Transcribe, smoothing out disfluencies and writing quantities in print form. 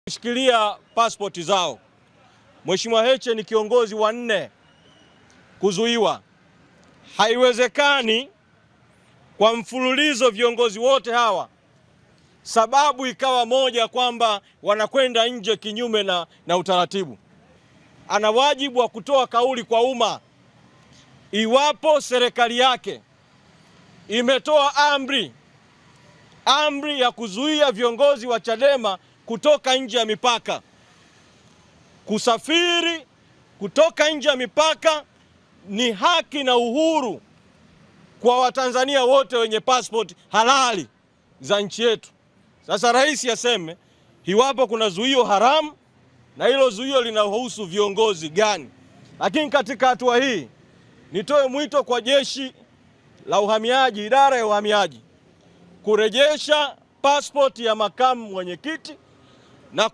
Shikilia pasipoti zao. Mheshimiwa Heche ni kiongozi wa 4 kuzuiwa. Haiwezekani kwa mfululizo viongozi wote hawa sababu ikawa moja kwamba wanakwenda nje kinyume na utaratibu. Ana wajibu wa kutoa kauli kwa umma. Iwapo serikali yake imetoa amri ya kuzuia viongozi wa Chadema kutoka nje ya mipaka, kusafiri kutoka nje ya mipaka ni haki na uhuru kwa Watanzania wote wenye passport halali za nchi yetu. Sasa rais aseme iwapo kuna zuio haramu na hilo zuio linahusu viongozi gani. Lakini katika hatua hii nitoe mwito kwa jeshi la uhamiaji, idara ya uhamiaji, kurejesha passport ya makamu mwenyekiti na